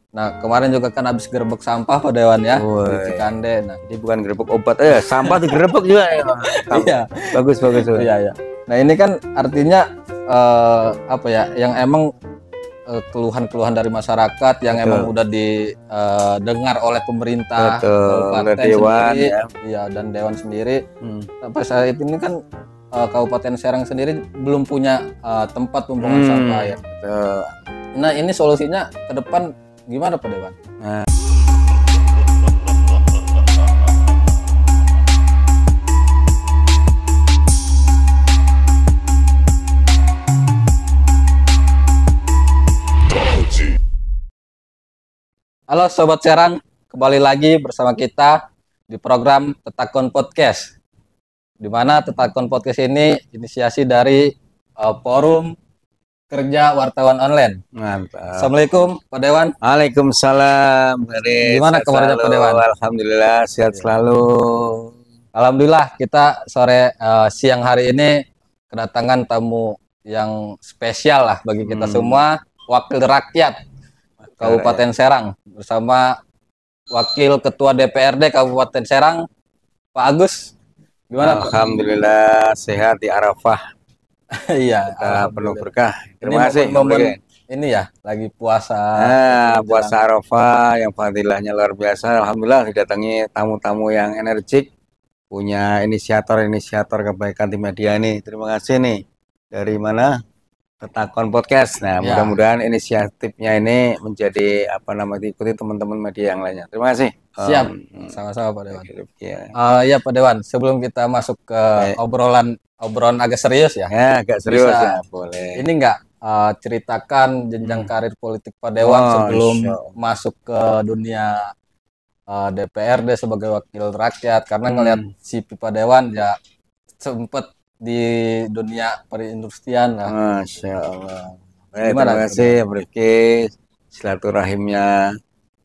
Nah, kemarin juga kan habis gerbek sampah Pak Dewan ya, di Woi, Cikande. Nah, ini bukan gerbek obat sampah digerebek juga ya. iya, Bagus bagus. iya, iya. Nah, ini kan artinya apa ya, yang emang keluhan-keluhan dari masyarakat yang Betul. emang udah didengar oleh pemerintah Betul, oleh kabupaten dewan, sendiri, ya. iya, dan dewan sendiri. Hmm. Sampai saat ini kan Kabupaten Serang sendiri belum punya tempat pembuangan sampah ya. Betul. Nah, ini solusinya ke depan gimana Pak Dewan? Nah, Halo Sobat Serang, kembali lagi bersama kita di program Tetakon Podcast. Di mana Tetakon Podcast ini inisiasi dari Forum Kerja Wartawan Online. mantap. Assalamualaikum Pak Dewan. Waalaikumsalam. Gimana kabarnya Pak Dewan? Alhamdulillah sehat selalu. Alhamdulillah kita siang hari ini kedatangan tamu yang spesial lah bagi kita semua, wakil rakyat Kabupaten Serang bersama Wakil Ketua DPRD Kabupaten Serang, Pak Agus. Gimana Pak? Alhamdulillah sehat di Arafah. Iya, Penuh berkah. ini Terima kasih. momen ini ya, lagi puasa. Puasa Arafah yang fadilahnya luar biasa. Alhamdulillah didatangi tamu-tamu yang energik, punya inisiator kebaikan di media nih. Terima kasih nih. Dari mana? Tetakon Podcast. Nah, mudah-mudahan inisiatifnya ini menjadi diikuti teman-teman media yang lainnya. Terima kasih. Siap, sama-sama Pak Dewan. Ya. Ya Pak Dewan, sebelum kita masuk ke obrolan agak serius ya. Ya, agak serius ya, boleh. Ini enggak ceritakan jenjang karir politik Pak Dewan sebelum masuk ke dunia DPRD sebagai wakil rakyat, karena ngelihat CV Pak Dewan ya sempet di dunia perindustrian lah. Masya Allah. Terima kasih Rifki, silaturahimnya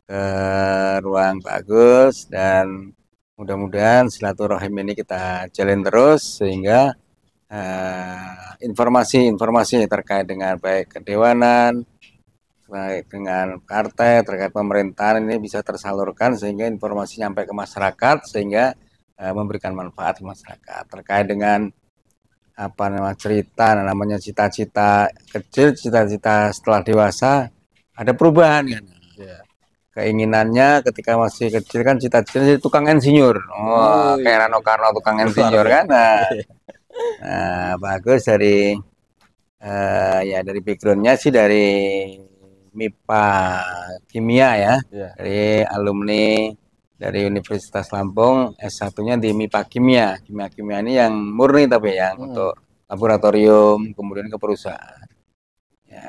ke ruang Pak Agus, dan mudah-mudahan silaturahim ini kita jalin terus sehingga informasi terkait dengan baik kedewanan, baik dengan partai, terkait pemerintahan ini bisa tersalurkan sehingga informasi sampai ke masyarakat sehingga memberikan manfaat ke masyarakat terkait dengan namanya cita-cita kecil, cita-cita setelah dewasa ada perubahan kan. Keinginannya ketika masih kecil kan cita-citanya tukang insinyur. Kayak Rano Karno tukang insinyur kan. Nah, bagus dari dari backgroundnya sih dari MIPA Kimia ya. Dari alumni dari Universitas Lampung, S1-nya di MIPA Kimia. Kimia ini yang murni tapi yang untuk laboratorium, kemudian ke perusahaan. Ya,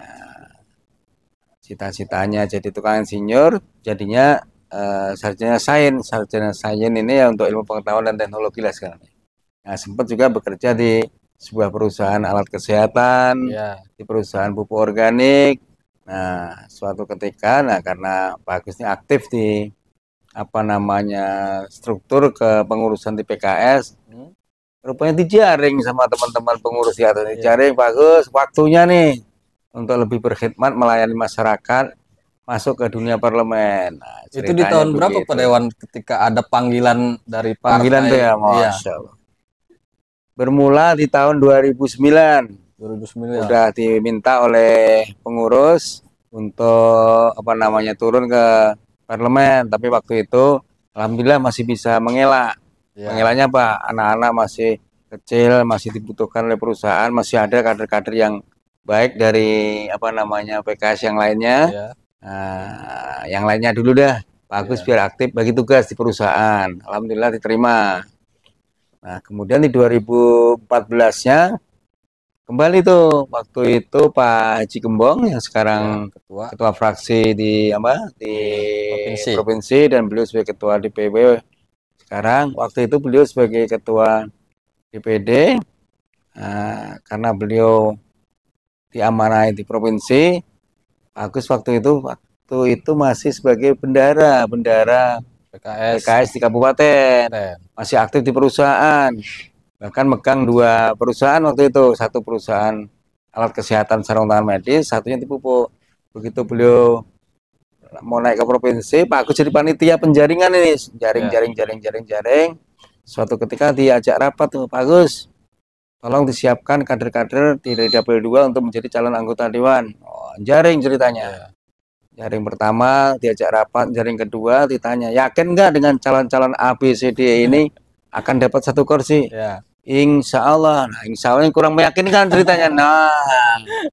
cita-citanya jadi tukang insinyur, jadinya sarjana sains ini ya untuk ilmu pengetahuan dan teknologi lah sekarang. Nah, sempat juga bekerja di sebuah perusahaan alat kesehatan, di perusahaan pupuk organik. Nah, suatu ketika, karena Pak Agus ini aktif di struktur kepengurusan di PKS, rupanya dijaring sama teman-teman pengurus di atas. Dijaring, bagus waktunya nih untuk lebih berkhidmat melayani masyarakat, masuk ke dunia parlemen. Nah, itu di tahun berapa Pak Dewan ketika ada panggilan dari partai? Panggilan tuh ya, Masya Allah. Bermula di tahun 2009. Udah diminta oleh pengurus untuk turun ke parlemen, tapi waktu itu alhamdulillah masih bisa mengelak. Mengelaknya apa? Anak-anak masih kecil, masih dibutuhkan oleh perusahaan, masih ada kader-kader yang baik dari PKS yang lainnya. Nah, yang lainnya dulu dah. Bagus biar aktif bagi tugas di perusahaan. Alhamdulillah diterima. Nah, kemudian di 2014-nya kembali tuh, waktu itu Pak Haji Gembong yang sekarang ketua fraksi di provinsi, dan beliau sebagai ketua DPW sekarang. Waktu itu beliau sebagai ketua DPD, karena beliau diamanai di provinsi. Agus waktu itu masih sebagai bendara PKS di kabupaten, masih aktif di perusahaan, bahkan megang 2 perusahaan waktu itu, satu perusahaan alat kesehatan sarung tangan medis, satunya di pupuk. Begitu beliau mau naik ke provinsi, Pak Agus jadi panitia penjaringan ini, jaring. Suatu ketika diajak rapat tuh, Pak Agus, tolong disiapkan kader-kader di Dapil 2 untuk menjadi calon anggota dewan. Oh, jaring ceritanya. Jaring pertama diajak rapat, jaring kedua ditanya, yakin nggak dengan calon-calon A, B, C, D ini akan dapat 1 kursi? Insya Allah. Nah, insya Allah yang kurang meyakinkan ceritanya. Nah,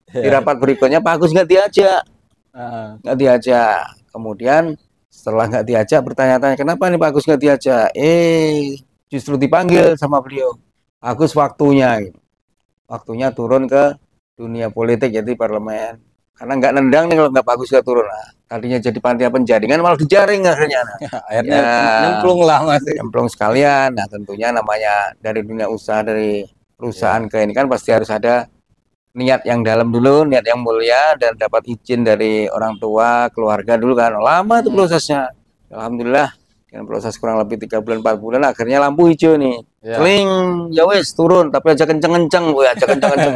di rapat berikutnya Pak Agus nggak diajak. Kemudian setelah nggak diajak, bertanya-tanya, kenapa nih Pak Agus nggak diajak? Justru dipanggil sama beliau. Agus waktunya turun ke dunia politik, jadi parlemen. Karena nggak nendang nih kalau nggak Pak Agus nggak turun. Nah, tadinya jadi panitia penjaringan malah dijaring akhirnya. Nah, akhirnya nyemplung lah Mas. Nyemplung sekalian. Nah, tentunya namanya dari dunia usaha, dari perusahaan ke ini kan pasti harus ada niat yang dalam dulu, niat yang mulia, dan dapat izin dari orang tua, keluarga dulu kan. Lama itu prosesnya. Alhamdulillah dengan proses kurang lebih 3 bulan 4 bulan akhirnya lampu hijau nih. Kling, ya wes turun, tapi aja kenceng-kenceng,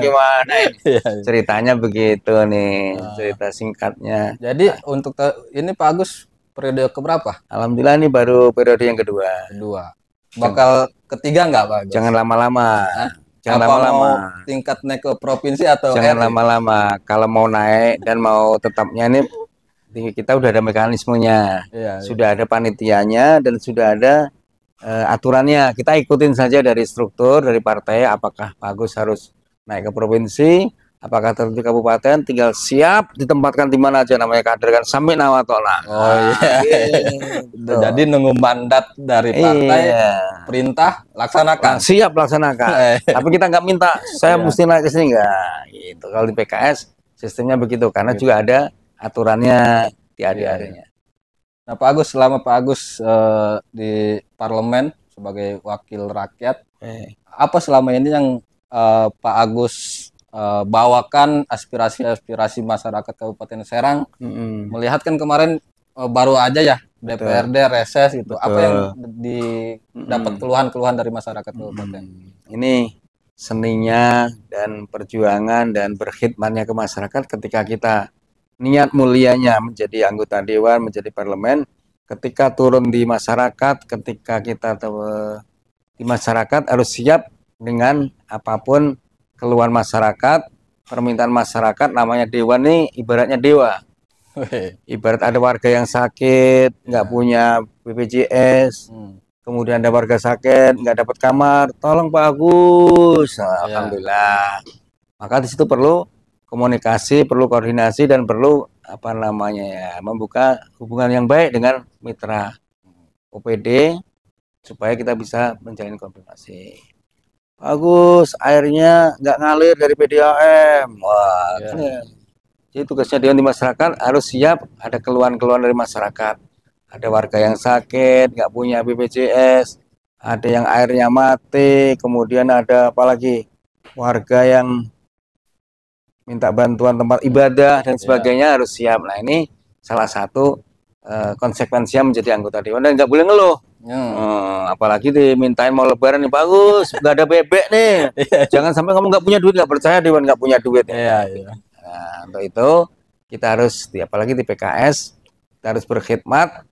gimana ini? Ceritanya begitu nih, cerita singkatnya. Jadi untuk ini Pak Agus periode keberapa? Alhamdulillah ini baru periode yang kedua. Bakal ketiga nggak Pak Agus? Jangan lama-lama. Jangan lama-lama. Tingkat naik ke provinsi atau jangan lama-lama. Kalau mau naik dan mau tetapnya ini, kita udah ada mekanismenya, sudah ada panitianya, dan sudah ada aturannya. Kita ikutin saja dari struktur dari partai, apakah Pak Agus harus naik ke provinsi, apakah tertentu kabupaten, tinggal siap ditempatkan di mana aja, namanya kader kan, sampai nawatola. Jadi nunggu mandat dari partai, perintah laksanakan. Siap laksanakan. Tapi kita nggak minta saya mesti naik ke sini, enggak gitu. Kalau di PKS sistemnya begitu, karena juga ada aturannya diada-adanya. Nah, Pak Agus, selama Pak Agus di parlemen sebagai wakil rakyat, apa selama ini yang Pak Agus bawakan aspirasi masyarakat Kabupaten Serang? Melihat kan kemarin baru aja ya DPRD reses itu. Apa yang didapat keluhan-keluhan dari masyarakat Kabupaten? Ini seninya dan perjuangan dan berkhidmatnya ke masyarakat ketika kita niat mulianya menjadi anggota dewan, menjadi parlemen, ketika turun di masyarakat, ketika kita di masyarakat harus siap dengan apapun keluhan masyarakat, permintaan masyarakat. Namanya dewan ini ibaratnya dewa. Ibarat ada warga yang sakit, nggak punya BPJS, kemudian ada warga sakit, nggak dapat kamar, tolong Pak Agus. Nah, alhamdulillah. Maka di situ perlu komunikasi, perlu koordinasi, dan perlu membuka hubungan yang baik dengan mitra OPD supaya kita bisa menjalin komunikasi. Bagus, airnya nggak ngalir dari PDAM. Wah, jadi tugasnya dewan di masyarakat harus siap ada keluhan-keluhan dari masyarakat. Ada warga yang sakit, nggak punya BPJS, ada yang airnya mati, kemudian ada apalagi warga yang minta bantuan tempat ibadah dan sebagainya, harus siap. Nah, ini salah satu konsekuensinya menjadi anggota dewan, dan nggak boleh ngeluh. Apalagi dimintain mau lebaran nih, bagus nggak ada bebek nih. Jangan sampai kamu nggak punya duit, nggak percaya dewan nggak punya duit. Nah, untuk itu kita harus apalagi di PKS kita harus berkhidmat,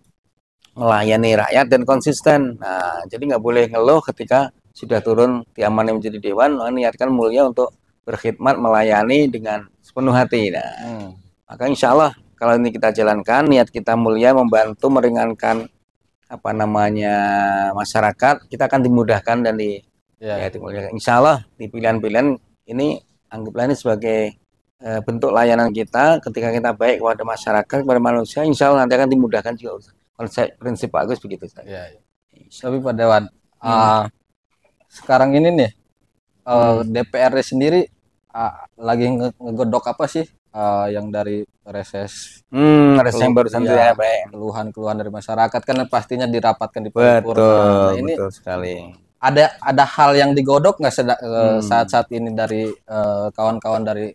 melayani rakyat dan konsisten. Nah, jadi nggak boleh ngeluh ketika sudah turun diamanai menjadi dewan, niatkan mulia untuk berkhidmat, melayani dengan sepenuh hati. Nah, maka insya Allah kalau ini kita jalankan, niat kita mulia, membantu meringankan masyarakat, kita akan dimudahkan dan dimudahkan. Insya Allah di pilihan-pilihan ini, anggaplah ini sebagai bentuk layanan kita ketika kita baik kepada masyarakat, kepada manusia. Insya Allah nanti akan dimudahkan juga. Konsep prinsip Pak Agus begitu saja. Tapi Pak Dewan, sekarang ini nih DPRD sendiri lagi ngegodok apa sih yang dari reses? Reses yang barusan keluhan-keluhan dari masyarakat kan pastinya dirapatkan di paripurna. Nah, ini betul sekali. Ada hal yang digodok nggak saat ini dari kawan-kawan dari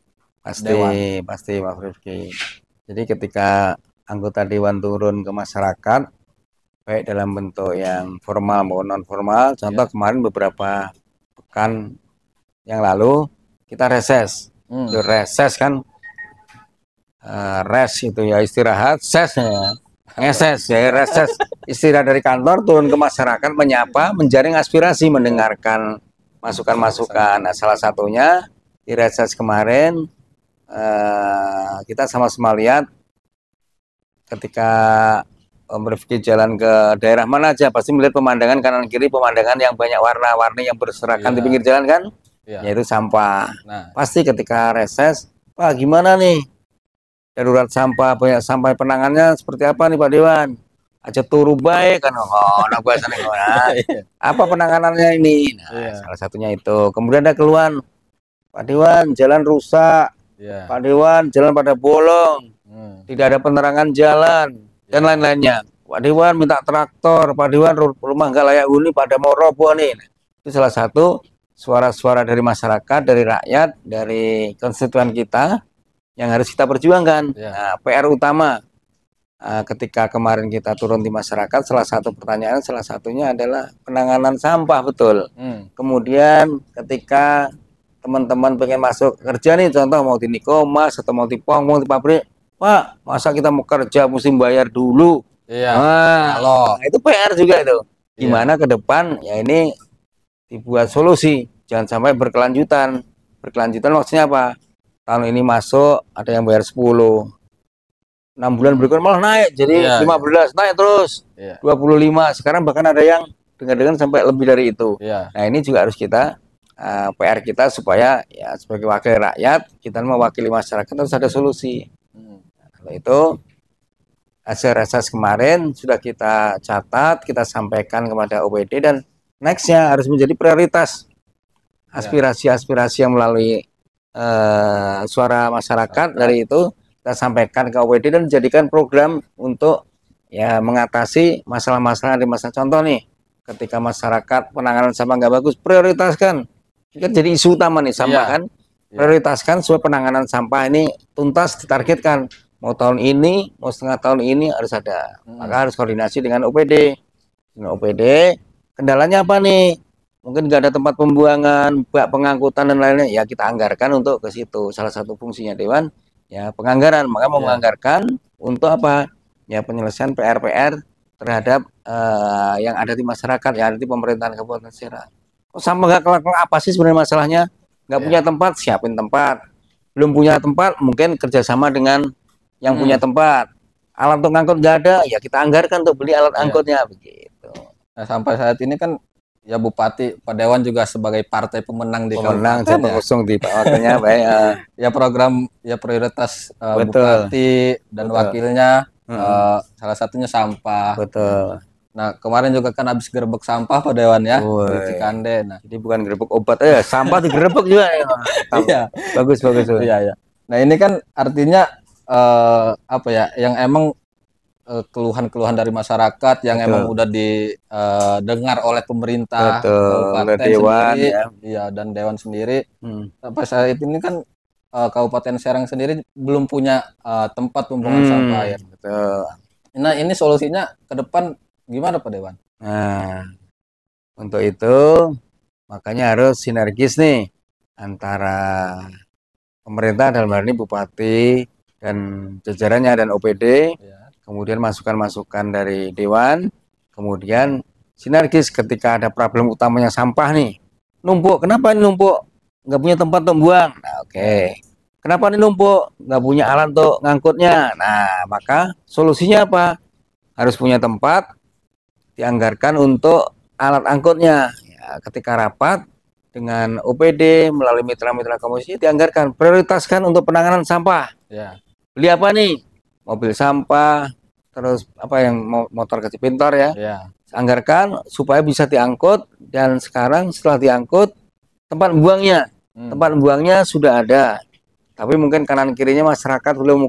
dewan? Pasti Mas Rifki. Jadi ketika anggota dewan turun ke masyarakat, baik dalam bentuk yang formal maupun non formal, contoh kemarin beberapa pekan yang lalu kita reses. Reses kan rest itu ya istirahat, ses ya, ngeses ya, reses istirahat dari kantor, turun ke masyarakat, menyapa, menjaring aspirasi, mendengarkan masukan-masukan. Nah, salah satunya di reses kemarin kita sama-sama lihat ketika berpikir jalan ke daerah mana aja, pasti melihat pemandangan kanan kiri, pemandangan yang banyak warna-warni yang berserakan di pinggir jalan kan, yaitu sampah. Pasti ketika reses, Pak gimana nih darurat sampah, banyak sampah, penanganannya seperti apa nih Pak Dewan? Aja turu baik kan, anak bahasanya apa penanganannya ini? Nah, salah satunya itu. Kemudian ada keluhan, Pak Dewan jalan rusak, Pak Dewan jalan pada bolong, tidak ada penerangan jalan dan lain-lainnya. Pak Dewan minta traktor, Pak Dewan rumah nggak layak huni pada mau roboh nih. Itu salah satu suara-suara dari masyarakat, dari rakyat, dari konstituen kita yang harus kita perjuangkan. Nah, PR utama ketika kemarin kita turun di masyarakat, salah satu pertanyaan, salah satunya adalah penanganan sampah, betul. Kemudian ketika teman-teman pengen masuk kerja nih, contoh mau di Nikomas atau mau di Pong, mau di pabrik, Pak, masa kita mau kerja mesti bayar dulu? Nah, itu PR juga itu. Gimana ke depan? Ya ini dibuat solusi, jangan sampai berkelanjutan. Berkelanjutan maksudnya apa? Tahun ini masuk ada yang bayar 10, 6 bulan berikutnya malah naik jadi 15, naik terus 25. Sekarang bahkan ada yang dengar-dengar sampai lebih dari itu. Nah, ini juga harus kita PR kita supaya ya sebagai wakil rakyat kita mewakili masyarakat harus ada solusi. Kalau itu hasil reses kemarin sudah kita catat, kita sampaikan kepada OPD, dan nextnya harus menjadi prioritas aspirasi-aspirasi yang melalui suara masyarakat. Dari itu kita sampaikan ke OPD dan jadikan program untuk ya mengatasi masalah-masalah di masa. Contoh nih, ketika masyarakat penanganan sampah nggak bagus, prioritaskan. Ini kan jadi isu utama nih, sampah kan. Prioritaskan supaya penanganan sampah ini tuntas, ditargetkan. Mau tahun ini, mau setengah tahun ini harus ada. Maka harus koordinasi dengan OPD. Dengan OPD, kendalanya apa nih? Mungkin nggak ada tempat pembuangan, bak pengangkutan dan lainnya. Ya kita anggarkan untuk ke situ. Salah satu fungsinya Dewan, ya penganggaran. Maka mau menganggarkan untuk apa? Ya penyelesaian PR-PR terhadap yang ada di masyarakat, yang ada di pemerintahan Kabupaten Serang. Kok sampah nggak kelar-kelar, apa sih sebenarnya masalahnya? Nggak punya tempat, siapin tempat. Belum punya tempat, mungkin kerjasama dengan yang punya tempat. Alat untuk ngangkut nggak ada, ya kita anggarkan untuk beli alat angkutnya, begitu. Nah, sampai saat ini kan ya Bupati Pak Dewan juga sebagai partai pemenang di pemenang ya. Pengusung di Pak Wakilnya baik. Ya program ya prioritas Bupati dan wakilnya salah satunya sampah. Betul. Nah, kemarin juga kan habis gerbek sampah Pak Dewan ya di Cikande. Nah, jadi bukan gerbek obat ya, sampah digerebek juga. Iya. Bagus. Iya. Nah, ini kan artinya apa ya, yang emang keluhan-keluhan dari masyarakat yang emang udah didengar oleh pemerintah kabupaten Dewan, sendiri, dan Dewan sendiri. Sampai saat ini kan Kabupaten Serang sendiri belum punya tempat pembuangan sampah air. Nah, ini solusinya ke depan gimana Pak Dewan? Nah, untuk itu makanya harus sinergis nih antara pemerintah dalam hal ini Bupati dan jajarannya dan OPD, kemudian masukan-masukan dari Dewan, kemudian sinergis ketika ada problem utamanya sampah nih, numpuk. Kenapa ini numpuk? Nggak punya tempat untuk buang. Nah, kenapa ini numpuk? Nggak punya alat untuk ngangkutnya. Nah, maka solusinya apa? Harus punya tempat, dianggarkan untuk alat angkutnya. Ya, ketika rapat dengan OPD melalui mitra-mitra komisi, dianggarkan, prioritaskan untuk penanganan sampah. Beli apa nih? Mobil sampah, terus apa yang motor kecil pintar ya. Anggarkan supaya bisa diangkut, dan sekarang setelah diangkut tempat buangnya sudah ada. Tapi mungkin kanan kirinya masyarakat belum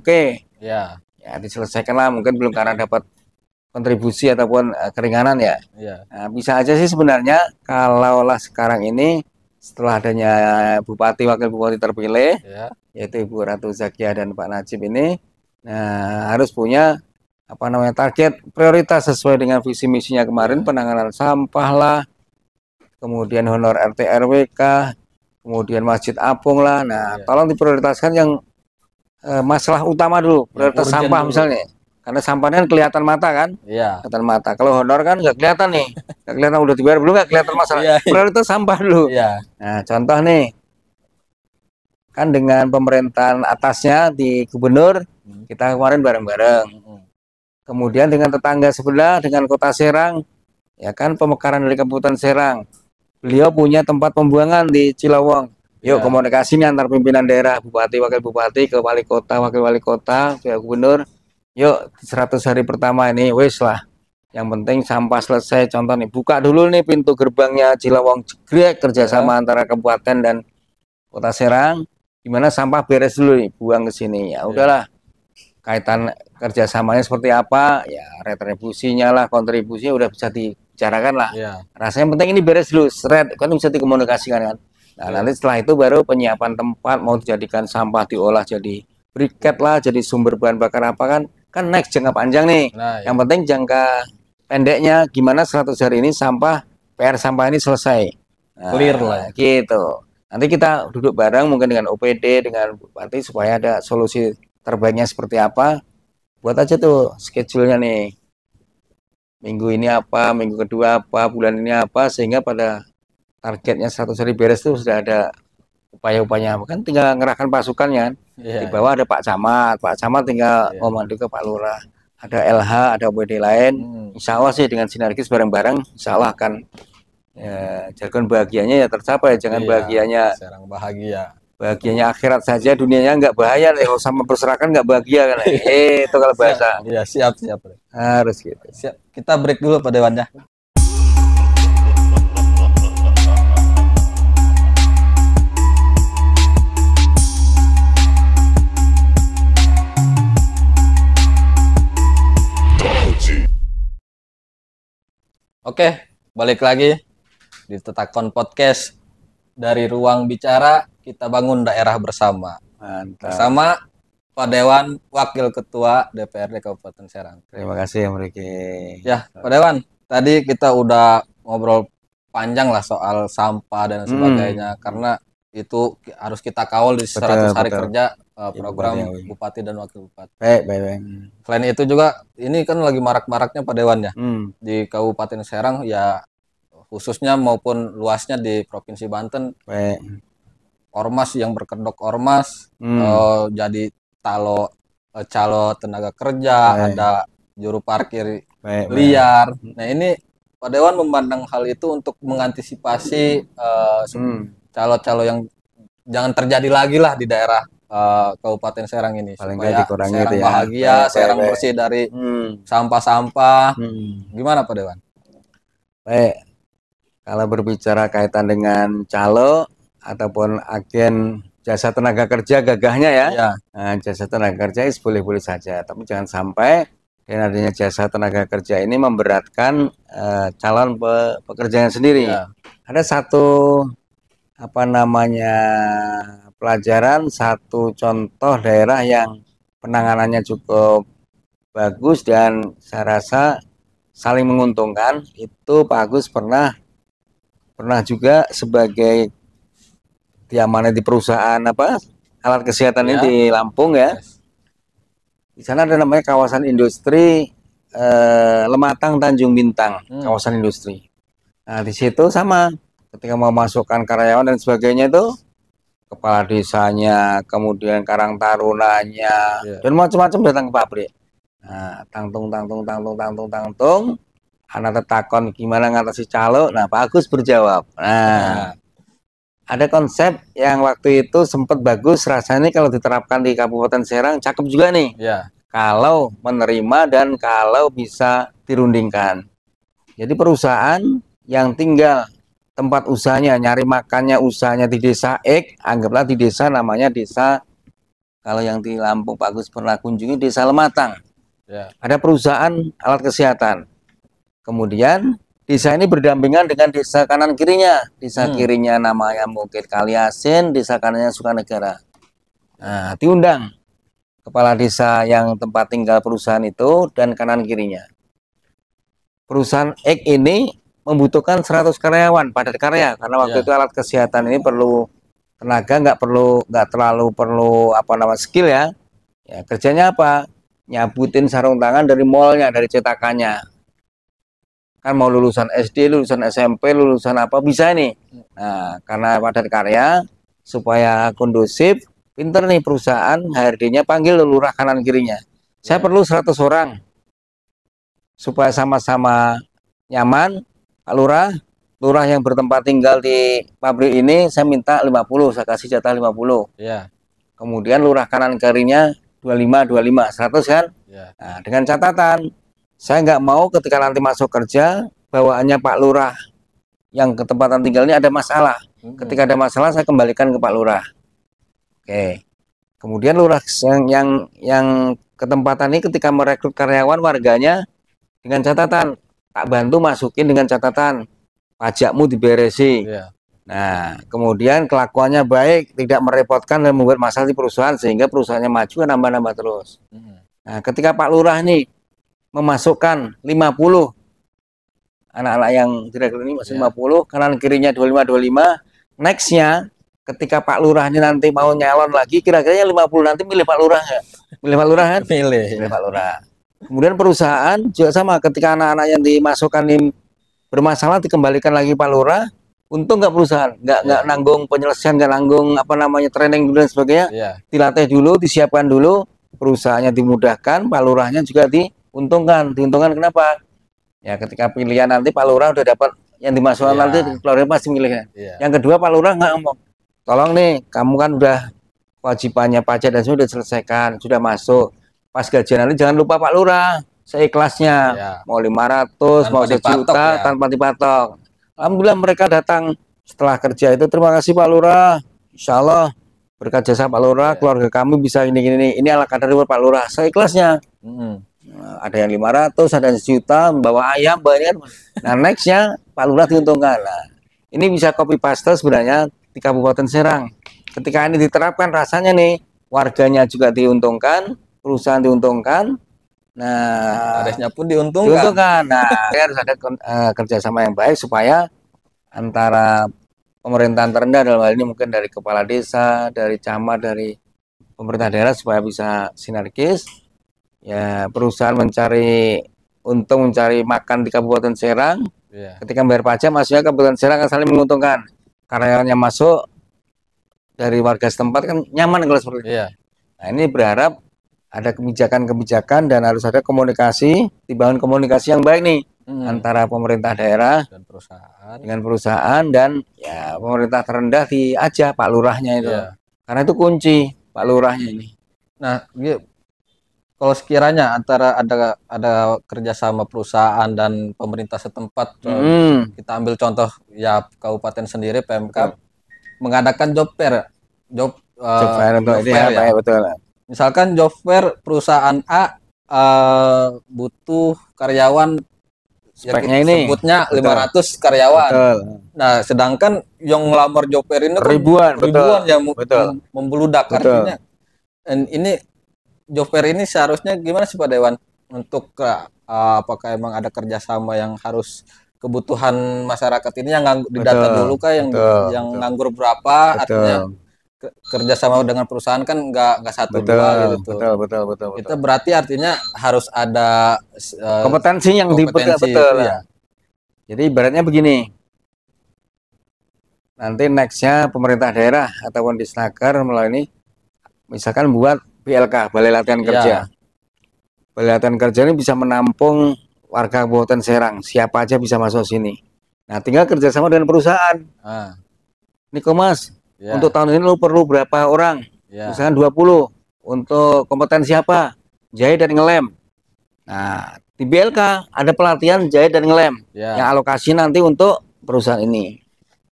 ya diselesaikanlah, mungkin belum karena dapat kontribusi ataupun keringanan ya. Nah, bisa aja sih sebenarnya kalaulah sekarang ini setelah adanya Bupati Wakil Bupati terpilih, yaitu Ibu Ratu Zakia dan Pak Najib ini, nah harus punya target prioritas sesuai dengan visi misinya kemarin, penanganan sampah lah, kemudian honor RT RW, kemudian Masjid Apung lah. Nah, tolong diprioritaskan yang masalah utama dulu, prioritas sampah dulu. Misalnya. Karena sampahnya kan kelihatan mata kan? Iya. Kelihatan mata. Kalau honor kan nggak kelihatan nih. Nggak kelihatan udah dibayar belum, nggak kelihatan masalah. Iya. Prioritas sampah dulu. Iya. Nah, contoh nih. Kan dengan pemerintahan atasnya di gubernur, kita kemarin bareng-bareng. Kemudian dengan tetangga sebelah, dengan kota Serang, ya kan pemekaran dari Kabupaten Serang. Beliau punya tempat pembuangan di Cilawong. Yuk komunikasi nih antar pimpinan daerah, bupati, wakil bupati, ke wali kota, wakil wali kota, ke gubernur. Yuk 100 hari pertama ini wes lah. Yang penting sampah selesai. Contoh nih, buka dulu nih pintu gerbangnya Cilawong jegrek, kerjasama antara kabupaten dan kota Serang. Gimana sampah beres dulu nih, buang ke sini. Ya udahlah. Kaitan kerjasamanya seperti apa? Ya retribusinya lah, kontribusinya udah bisa dibicarakan lah. Rasanya penting ini beres dulu, seret kan bisa dikomunikasikan kan. Nah nanti setelah itu baru penyiapan tempat, mau dijadikan sampah diolah jadi briket lah, jadi sumber bahan bakar apa kan next jangka panjang nih. Yang penting jangka pendeknya gimana 100 hari ini PR sampah ini selesai. Nah, clear lah gitu. Nanti kita duduk bareng mungkin dengan OPD, dengan bupati supaya ada solusi terbaiknya seperti apa. Buat aja tuh schedule-nya nih. Minggu ini apa, minggu kedua apa, bulan ini apa, sehingga pada targetnya 100 hari beres itu sudah ada upaya-upayanya. Kan tinggal ngerahkan pasukannya. Di bawah ada Pak Camat tinggal ngomong ke Pak Lurah. Ada LH, ada OPD lain. Insya Allah sih dengan sinergis bareng-bareng, insya Allah akan jargon bahagianya ya tercapai. Jangan bahagianya Serang bahagia. Bahagianya akhirat saja, dunianya nggak bahaya. Sama perserakan nggak bahagia kan? Itu kalau bahasa. Iya siap. Harus gitu. Siap. Kita break dulu Pak Dewan ya. Oke, balik lagi di Tetakon Podcast. Dari ruang bicara kita bangun daerah bersama. Mantap. Bersama Pak Dewan, Wakil Ketua DPRD Kabupaten Serang. Terima kasih Mriki. Ya, Pak Dewan, tadi kita udah ngobrol panjang lah soal sampah dan sebagainya, karena itu harus kita kawal di 100 hari kerja program Bupati dan Wakil Bupati. Baik. Selain itu juga, ini kan lagi marak-maraknya Pak Dewan ya, di Kabupaten Serang ya, khususnya maupun luasnya di Provinsi Banten. Ormas yang berkedok ormas, jadi calo tenaga kerja, ada juru parkir liar. Nah ini Pak Dewan memandang hal itu untuk mengantisipasi calo-calo yang jangan terjadi lagi lah di daerah Kabupaten Serang ini. Paling supaya dikurangi Serang ya. bahagia, Serang bersih dari sampah-sampah. Gimana Pak Dewan? Baik, kalau berbicara kaitan dengan calo ataupun agen jasa tenaga kerja gagahnya ya, nah, jasa tenaga kerja boleh-boleh saja, tapi jangan sampai dengan adanya jasa tenaga kerja ini memberatkan calon pekerjanya sendiri. Ada satu pelajaran, satu contoh daerah yang penanganannya cukup bagus dan saya rasa saling menguntungkan. Itu Pak Agus pernah juga sebagai diamanai di perusahaan alat kesehatan ini di Lampung ya. Di sana ada namanya kawasan industri Lematang Tanjung Bintang, kawasan industri. Nah di situ sama, ketika mau masukkan karyawan dan sebagainya itu kepala desanya, kemudian karang tarunanya, dan macam-macam datang ke pabrik. Nah, tangtung, anak tetakon gimana ngatasi calo. Nah, Pak Agus berjawab. Nah, ada konsep yang waktu itu sempat bagus, rasanya kalau diterapkan di Kabupaten Serang cakep juga nih. Kalau menerima dan kalau bisa dirundingkan. Jadi perusahaan yang tinggal tempat usahanya, nyari makannya, usahanya di desa X, anggaplah di desa namanya desa, kalau yang di Lampung Pak Agus pernah kunjungi, desa Lematang. Ada perusahaan alat kesehatan. Kemudian desa ini berdampingan dengan desa kanan kirinya. Desa kirinya namanya mungkin Kaliasin, desa kanannya Sukanegara. Nah, diundang kepala desa yang tempat tinggal perusahaan itu dan kanan kirinya. Perusahaan X ini membutuhkan 100 karyawan, padat karya, karena waktu itu alat kesehatan ini perlu tenaga, nggak terlalu perlu skill ya. Ya, kerjanya apa? Nyabutin sarung tangan dari mallnya, dari cetakannya. Kan mau lulusan SD, lulusan SMP, lulusan apa bisa nih. Nah, karena padat karya, supaya kondusif, pinter nih perusahaan, HRD-nya panggil lurah kanan kirinya. Saya perlu 100 orang supaya sama-sama nyaman. Pak Lurah, lurah yang bertempat tinggal di pabrik ini saya minta 50, saya kasih jatah 50. Ya. Kemudian lurah kanan kirinya 25, 100 kan? Ya. Nah, dengan catatan saya nggak mau ketika nanti masuk kerja bawaannya Pak Lurah yang ketempatan tinggal ini ada masalah. Ketika ada masalah saya kembalikan ke Pak Lurah. Oke. Kemudian lurah yang ketempatan ini ketika merekrut karyawan warganya dengan catatan, tak bantu masukin dengan catatan pajakmu diberesi. Yeah. Nah, kemudian kelakuannya baik, tidak merepotkan dan membuat masalah di perusahaan sehingga perusahaannya maju dan nambah-nambah terus. Nah, ketika Pak Lurah nih memasukkan 50 anak-anak yang direkrut ini masih 50, kanan kirinya 25, nextnya ketika Pak Lurah ini nanti mau nyalon lagi, kira-kira 50 nanti milih Pak Lurah nggak? Milih Pak Lurah kan? Milih Pak Lurah. Kemudian perusahaan juga sama, ketika anak-anak yang dimasukkan ini bermasalah dikembalikan lagi Pak Lurah, untung nggak perusahaan, nggak nanggung penyelesaian, nggak nanggung apa namanya training dan sebagainya, dilatih dulu, disiapkan dulu, perusahaannya dimudahkan, Pak Lurahnya juga diuntungkan kenapa? Ya ketika pilihan nanti Pak Lurah udah dapat yang dimasukkan nanti keluarga pasti milihnya. Yang kedua Pak Lurah nggak ngomong, tolong nih kamu kan udah kewajibannya pajak dan sudah diselesaikan, sudah masuk, pas gajian nanti jangan lupa Pak Lurah seikhlasnya, mau 500 tanpa mau 1 juta tanpa dipatok. Alhamdulillah mereka datang setelah kerja itu, terima kasih Pak Lurah, insya Allah berkat jasa Pak Lurah keluarga kami bisa ini ala kadar Pak Lurah seikhlasnya. Ada yang 500, ada yang 1 juta membawa ayam banyak. Nah nextnya Pak Lurah diuntungkan. Nah, ini bisa copy paste sebenarnya di Kabupaten Serang. Ketika ini diterapkan rasanya nih warganya juga diuntungkan, perusahaan diuntungkan. Nah, Kadesnya pun diuntungkan. Nah, harus ada kerjasama yang baik supaya antara pemerintahan terendah dalam hal ini mungkin dari kepala desa, dari camat, dari pemerintah daerah supaya bisa sinergis. Ya, perusahaan mencari untung, mencari makan di Kabupaten Serang. Ketika bayar pajak, maksudnya Kabupaten Serang akan saling menguntungkan. Karyawannya masuk dari warga setempat kan nyaman kalau seperti itu. Nah, ini berharap ada kebijakan-kebijakan dan harus ada komunikasi, dibangun komunikasi yang baik nih antara pemerintah daerah dan perusahaan dan ya pemerintah terendah diajak Pak Lurahnya itu. Karena itu kunci Pak Lurahnya ini. Nah, kalau sekiranya antara ada kerjasama perusahaan dan pemerintah setempat, kita ambil contoh ya Kabupaten sendiri PMK mengadakan job fair, job fair ya. Betul. Misalkan job fair perusahaan A butuh karyawan speknya ini sebutnya 500 karyawan. Betul. Nah, sedangkan yang ngelamar job fair ini ribuan yang membludak artinya. Dan ini job fair ini seharusnya gimana sih Pak Dewan untuk apakah emang ada kerjasama yang harus kebutuhan masyarakat ini yang didata dulu kah yang nganggur berapa, artinya kerjasama dengan perusahaan kan nggak satu dua gitu. Betul. Itu berarti artinya harus ada kompetensi yang betul. Ya. Jadi ibaratnya begini, nanti nextnya pemerintah daerah ataupun Disnaker melalui ini misalkan buat BLK, Balai Latihan Kerja. Balai Latihan Kerja ini bisa menampung warga Kabupaten Serang, siapa aja bisa masuk sini. Nah, tinggal kerjasama dengan perusahaan. Niko Mas, untuk tahun ini lu perlu berapa orang? Misalkan 20. Untuk kompetensi apa? Jahit dan ngelem. Nah, di BLK ada pelatihan jahit dan ngelem. Yang alokasi nanti untuk perusahaan ini.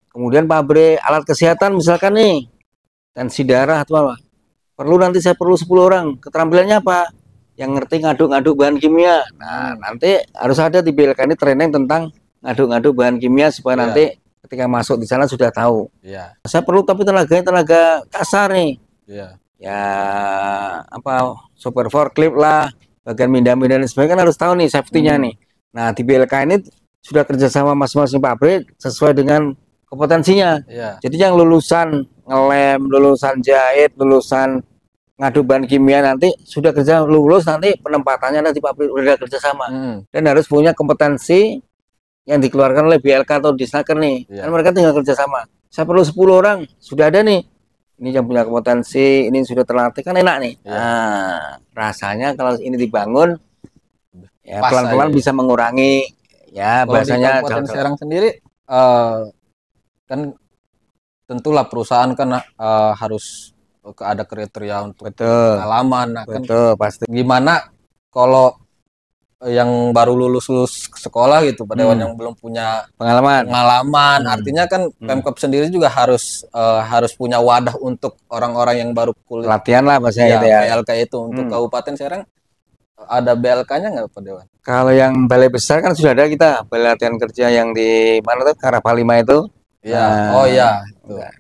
Kemudian pabrik alat kesehatan misalkan nih, tensi darah atau apa? Nanti saya perlu 10 orang. Keterampilannya apa? Yang ngerti ngaduk-ngaduk bahan kimia. Nah, nanti harus ada di BLK ini training tentang ngaduk-ngaduk bahan kimia supaya nanti ketika masuk di sana sudah tahu. Saya perlu tapi tenaga kasar nih. Ya apa sopir forklift lah, bagian mindah-mindah dan sebagainya kan harus tahu nih safety-nya nih. Nah, di BLK ini sudah kerjasama masing-masing pabrik sesuai dengan kompetensinya. Jadi yang lulusan ngelem, lulusan jahit, lulusan ngadu bahan kimia nanti sudah kerja lulus nanti penempatannya nanti pabrik udah kerja sama dan harus punya kompetensi yang dikeluarkan oleh BLK atau Disnaker nih. Kan mereka tinggal kerja sama. Saya perlu 10 orang, sudah ada nih. Ini yang punya kompetensi, ini sudah terlatih, kan enak nih. Nah, rasanya kalau ini dibangun ya pelan-pelan bisa mengurangi ya kalau bahasanya. Di Kabupaten Serang sendiri kan tentulah perusahaan kan harus ada kriteria untuk pengalaman. Nah, kan pasti. Gimana kalau yang baru lulus sekolah gitu, Pak Dewan, yang belum punya pengalaman, artinya kan Pemkab sendiri juga harus punya wadah untuk orang-orang yang baru kuliah. Latihan lah bahasa itu ya. BLK itu untuk Kabupaten Serang ada BLK-nya nggak, Pak Dewan? Kalau yang balai besar kan sudah ada kita balai latihan kerja yang di mana tuh Karapalima itu. Iya.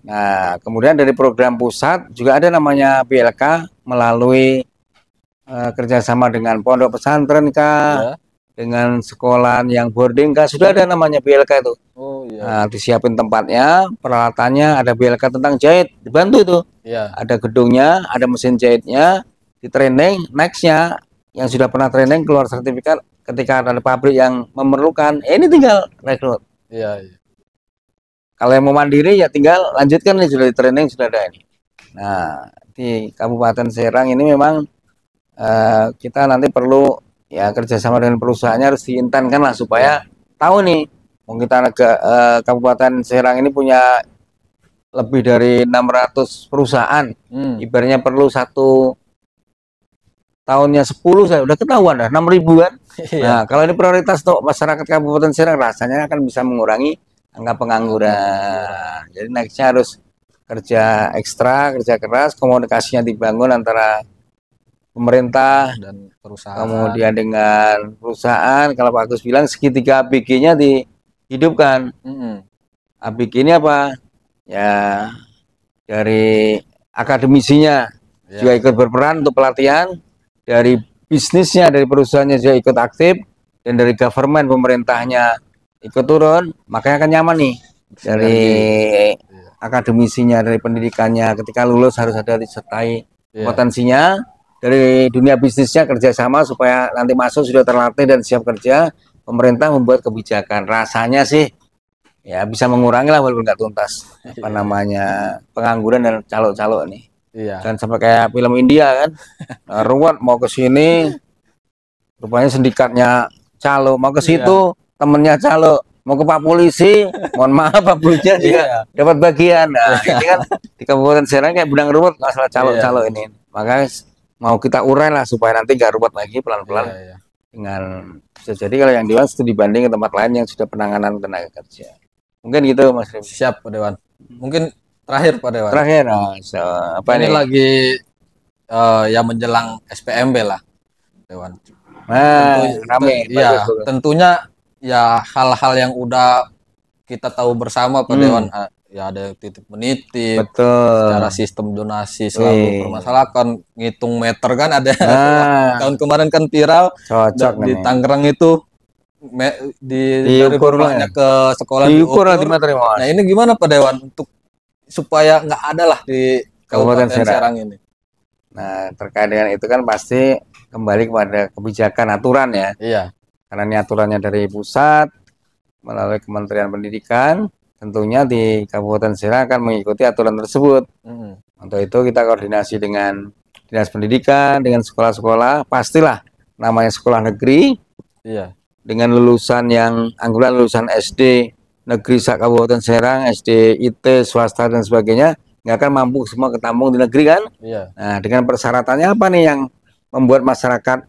Nah, kemudian dari program pusat juga ada namanya BLK melalui kerjasama dengan pondok pesantren kah, dengan sekolah yang boarding kah, sudah ada namanya BLK itu. Nah, disiapin tempatnya, peralatannya, ada BLK tentang jahit, dibantu itu. Ada gedungnya, ada mesin jahitnya, di training, nextnya yang sudah pernah training keluar sertifikat ketika ada pabrik yang memerlukan, ini tinggal rekrut. Kalau yang mau mandiri ya tinggal lanjutkan nih, sudah di training sudah ada ini. Nah, di Kabupaten Serang ini memang kita nanti perlu ya kerjasama dengan perusahaannya harus diintankan lah supaya tahu nih, kita Kabupaten Serang ini punya lebih dari 600 perusahaan. Ibaratnya perlu satu tahunnya 10 saya udah ketahuan dah 6.000 kan. Nah, kalau ini prioritas untuk masyarakat Kabupaten Serang rasanya akan bisa mengurangi angka pengangguran. Jadi nextnya harus kerja ekstra, kerja keras, komunikasinya dibangun antara pemerintah dan perusahaan, kemudian dengan perusahaan. Kalau Pak Agus bilang segitiga ABG-nya dihidupkan. ABG ini apa? Ya dari akademisinya juga ikut berperan untuk pelatihan, dari bisnisnya, dari perusahaannya juga ikut aktif, dan dari government pemerintahnya ikut turun, makanya akan nyaman nih. Dari akademisinya, dari pendidikannya, ketika lulus harus ada disertai potensinya. Dari dunia bisnisnya kerjasama supaya nanti masuk sudah terlatih dan siap kerja. Pemerintah membuat kebijakan, rasanya sih ya bisa mengurangi lah walaupun nggak tuntas apa namanya pengangguran dan calo-calo nih. Dan sampai kayak film India kan, ruwet mau ke sini, rupanya sindikatnya calo, mau ke situ temennya calo, mau ke Pak Polisi, mohon maaf Pak Polisi juga dapat bagian. Nah, ini kan di Kabupaten Serang kayak benang ruwet masalah calo-calo ini. Makanya mau kita urai lah supaya nanti nggak ruwet lagi, pelan-pelan. Dengan bisa jadi kalau yang Dewan itu dibanding ke tempat lain yang sudah penanganan tenaga kerja. Mungkin gitu Mas Rif. Siap Pak Dewan. Mungkin terakhir Pak Dewan. Terakhir, apa ini lagi ya menjelang SPMB lah, Dewan. Rame. Tentunya ya hal-hal yang udah kita tahu bersama Pak Dewan. Ya ada titip menitip, secara sistem donasi selalu permasalahan, ngitung meter kan ada. Tahun kemarin kan viral di Tangerang itu dari rumahnya ke sekolah diukur. Nah ini gimana Pak Dewan untuk supaya nggak ada lah di Kabupaten Serang ini? Nah terkait dengan itu kan pasti kembali kepada kebijakan aturan ya. Karena ini aturannya dari pusat melalui Kementerian Pendidikan. Tentunya di Kabupaten Serang akan mengikuti aturan tersebut. Untuk itu kita koordinasi dengan Dinas Pendidikan, dengan sekolah-sekolah, pastilah namanya sekolah negeri, dengan lulusan yang anggulan lulusan SD negeri Kabupaten Serang, SD IT swasta dan sebagainya, nggak akan mampu semua ketampung di negeri kan. Nah dengan persyaratannya apa nih yang membuat masyarakat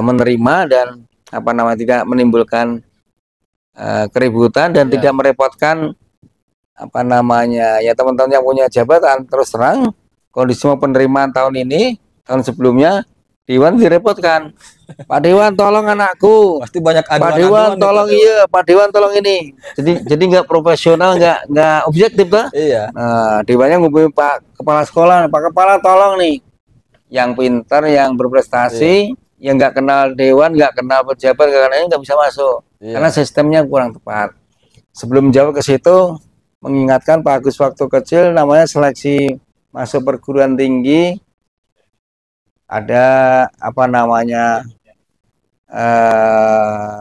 menerima dan apa namanya tidak menimbulkan keributan dan tidak merepotkan apa namanya ya teman-teman yang punya jabatan. Terus terang kondisi penerimaan tahun ini, tahun sebelumnya Dewan direpotkan. Pak Dewan tolong anakku, pasti banyak Pak Dewan tolong Pak Dewan tolong ini. Jadi nggak profesional, nggak objektif tuh. Nah Dewannya ngubungin Pak Kepala Sekolah, Pak Kepala tolong nih yang pintar, yang berprestasi, yang nggak kenal Dewan, nggak kenal pejabat, nggak bisa masuk. Karena sistemnya kurang tepat. Sebelum jauh ke situ, mengingatkan Pak Agus waktu kecil namanya seleksi masuk perguruan tinggi ada apa namanya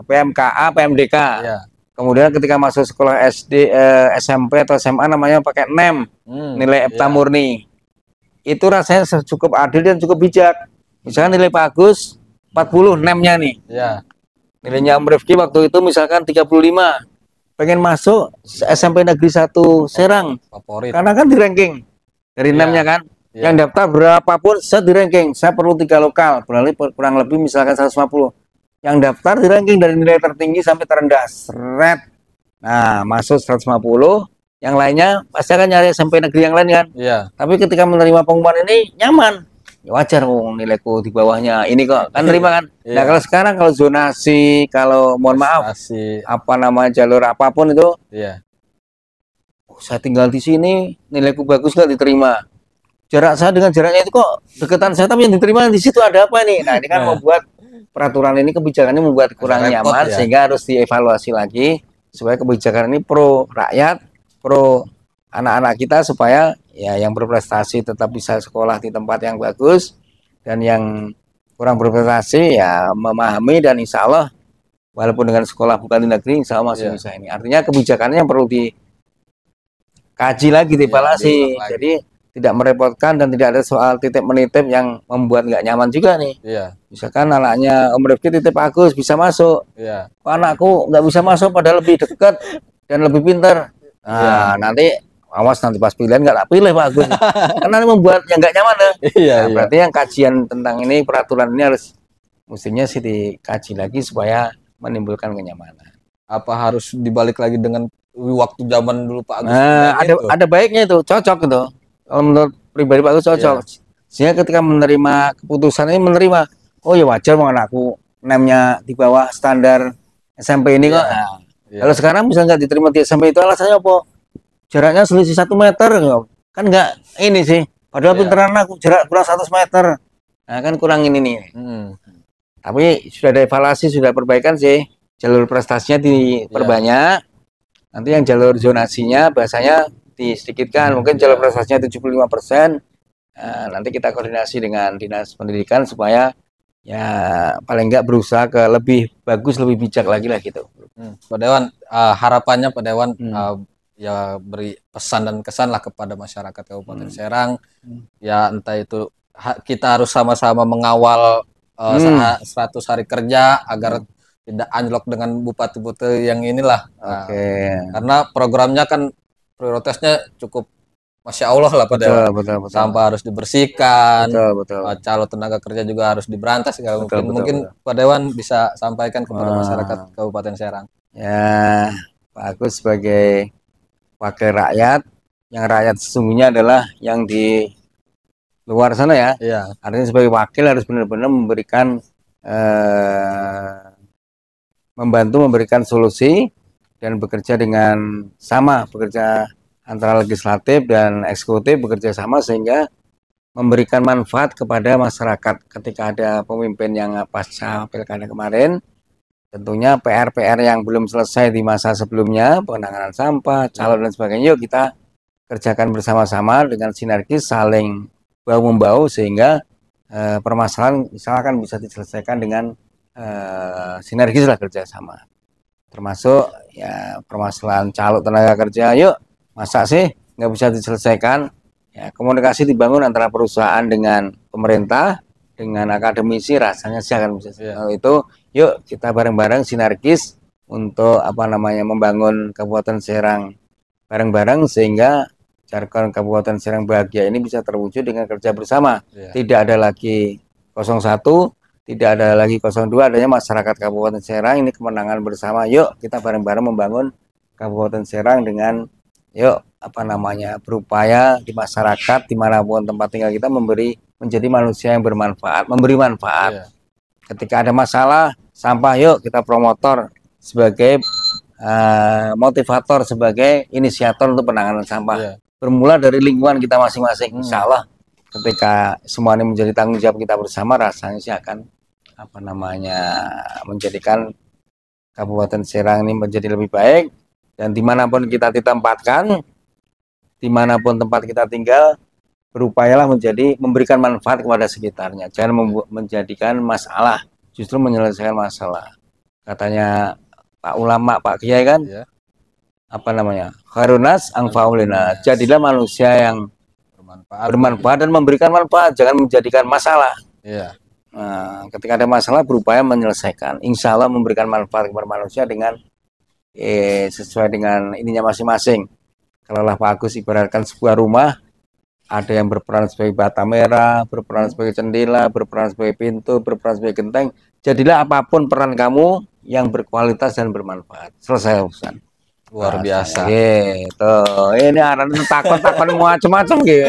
PMKA, PMDK. Iya. Kemudian ketika masuk sekolah SD, SMP atau SMA namanya pakai NEM, nilai EPTA Iya. murni. Itu rasanya cukup adil dan cukup bijak. Misalkan nilai Pak Agus 40 NEM-nya nih. Iya. Nilainya Om Rifki waktu itu misalkan 35. Pengen masuk SMP Negeri 1 Serang. Favorit. Karena kan di ranking dari Iya. NEM-nya kan. Iya. Yang daftar berapapun saya di ranking. Saya perlu 3 lokal, berarti kurang lebih misalkan 150. Yang daftar di ranking dari nilai tertinggi sampai terendah. Seret. Nah, masuk 150. Yang lainnya pasti akan nyari SMP negeri yang lain kan. Iya. Tapi ketika menerima pengumuman ini nyaman. Ya wajar nilaiku di bawahnya. Ini kok kan terima kan. Iya. Nah, kalau sekarang kalau zonasi, kalau mohon maaf apa nama jalur apapun itu, iya. Saya tinggal di sini, nilaiku bagus nggak diterima. Jarak saya dengan jaraknya itu kok deketan saya, tapi yang diterima di situ ada apa nih? Nah, ini kan membuat peraturan ini, kebijakannya membuat kurang nyaman, ya? Sehingga harus dievaluasi lagi supaya kebijakan ini pro rakyat, pro anak-anak kita, supaya ya yang berprestasi tetap bisa sekolah di tempat yang bagus, dan yang kurang berprestasi ya memahami, dan insya Allah walaupun dengan sekolah bukan di negeri, insya Allah masih bisa ini. Artinya kebijakannya yang perlu dikaji lagi, dievaluasi. Jadi tidak merepotkan dan tidak ada soal titip menitip yang membuat nggak nyaman juga nih. Iya. Misalkan anaknya Om Rifki titip Agus bisa masuk. Iya. Anakku nggak bisa masuk padahal lebih dekat dan lebih pintar. Nah, nanti awas nanti pas pilihan nggak pilih Pak Agus. Karena ini membuat yang nggak nyaman ya. Iya, nah, berarti yang kajian tentang ini, peraturan ini harus mestinya sih dikaji lagi supaya menimbulkan kenyamanan. Apa harus dibalik lagi dengan waktu zaman dulu Pak Agus? Nah, ada baiknya itu, cocok gitu. Kalau menurut pribadi Pak Agus cocok. Sehingga ketika menerima keputusan ini, menerima, oh ya wajar mau anakku NEM-nya di bawah standar SMP ini kok. Nah, kalau sekarang bisa nggak diterima di SMP itu alasannya apa? Jaraknya selisih 1 meter, kan nggak ini sih. Padahal pinteran aku jarak kurang 100 meter. Nah kan kurang ini nih. Tapi sudah ada evaluasi, sudah perbaikan sih. Jalur prestasinya diperbanyak. Nanti yang jalur zonasinya bahasanya disedikitkan, mungkin jalur prestasinya 75%. Nanti kita koordinasi dengan Dinas Pendidikan supaya ya paling enggak berusaha ke lebih bagus, lebih bijak lagi lah gitu. Pak Dewan, harapannya Pak Dewan ya beri pesan dan kesan lah kepada masyarakat Kabupaten Serang. Ya entah itu kita harus sama-sama mengawal 100 hari kerja agar tidak anjlok dengan bupati-bupati yang inilah. Karena programnya kan prioritasnya cukup Masya Allah lah Pak Dewan. Betul. Sampah harus dibersihkan, betul. calon tenaga kerja juga harus diberantas. Mungkin Pak Dewan bisa sampaikan kepada masyarakat Kabupaten Serang. Ya, Pak Agus sebagai wakil rakyat, yang rakyat sesungguhnya adalah yang di luar sana ya. Artinya sebagai wakil harus benar-benar memberikan membantu memberikan solusi dan bekerja dengan sama, bekerja antara legislatif dan eksekutif bekerja sama sehingga memberikan manfaat kepada masyarakat. Ketika ada pemimpin yang pasca pilkada kemarin, tentunya PR-PR yang belum selesai di masa sebelumnya, penanganan sampah, calon dan sebagainya, yuk kita kerjakan bersama-sama dengan sinergis, saling bahu-membahu sehingga permasalahan misalkan bisa diselesaikan dengan sinergis lah, kerjasama. Termasuk ya permasalahan calon tenaga kerja, yuk masa sih nggak bisa diselesaikan? Ya, komunikasi dibangun antara perusahaan dengan pemerintah, dengan akademisi, rasanya sih akan bisa. Itu yuk kita bareng-bareng sinergis untuk membangun Kabupaten Serang bareng-bareng sehingga jargon Kabupaten Serang bahagia ini bisa terwujud dengan kerja bersama. Tidak ada lagi 01, tidak ada lagi 02, adanya masyarakat Kabupaten Serang, ini kemenangan bersama. Yuk kita bareng-bareng membangun Kabupaten Serang dengan berupaya di masyarakat dimanapun tempat tinggal kita menjadi manusia yang bermanfaat, memberi manfaat. Ketika ada masalah sampah, yuk kita promotor sebagai motivator, sebagai inisiator untuk penanganan sampah. Bermula dari lingkungan kita masing-masing. Insya Allah ketika semua ini menjadi tanggung jawab kita bersama, rasanya sih akan menjadikan Kabupaten Serang ini menjadi lebih baik. Dan dimanapun kita ditempatkan, dimanapun tempat kita tinggal, berupayalah memberikan manfaat kepada sekitarnya, jangan menjadikan masalah, justru menyelesaikan masalah. Katanya Pak ulama, Pak Kiai kan, apa namanya, khairun-nas anfa'ulina, jadilah manusia yang bermanfaat dan memberikan manfaat, jangan menjadikan masalah. Nah, ketika ada masalah berupaya menyelesaikan, insya Allah memberikan manfaat kepada manusia dengan sesuai dengan ininya masing-masing. Kalau lah Pak Agus ibaratkan sebuah rumah, ada yang berperan sebagai bata merah, berperan sebagai jendela, berperan sebagai pintu, berperan sebagai genteng. Jadilah apapun peran kamu yang berkualitas dan bermanfaat. Selesai urusan. Luar biasa. Gitu. Ini arah takon-takon macam-macam gitu.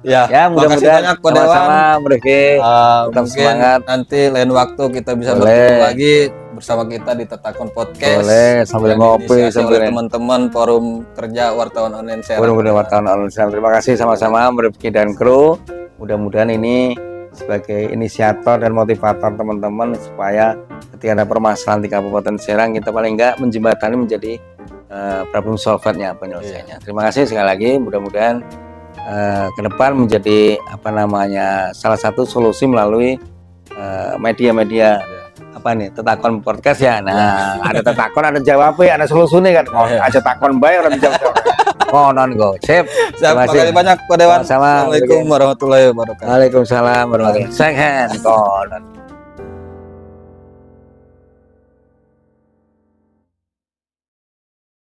Ya, mudah-mudahan sama-sama mereka tetap semangat. Nanti lain waktu kita bisa bertemu lagi bersama kita di Tetakon Podcast. Boleh, sambil ngopi sambil teman-teman forum kerja wartawan online Serang. Wartawan online Serang. Terima kasih sama-sama Rifki dan kru. Mudah-mudahan ini sebagai inisiator dan motivator teman-teman supaya ketika ada permasalahan di Kabupaten Serang kita paling enggak menjembatani menjadi problem solvernya, penyelesaiannya. Terima kasih sekali lagi. Mudah-mudahan ke depan menjadi apa namanya salah satu solusi melalui media-media apa nih, Tetakon Podcast ya. Nah, ada tetakon, ada jawabnya, ada solusinya kan. Aja takon baik orang jawab. Konon go. Sip. Terima kasih banyak Pak Dewan. Assalamualaikum warahmatullahi wabarakatuh. Waalaikumsalam warahmatullahi wabarakatuh. Shake hand. Konon.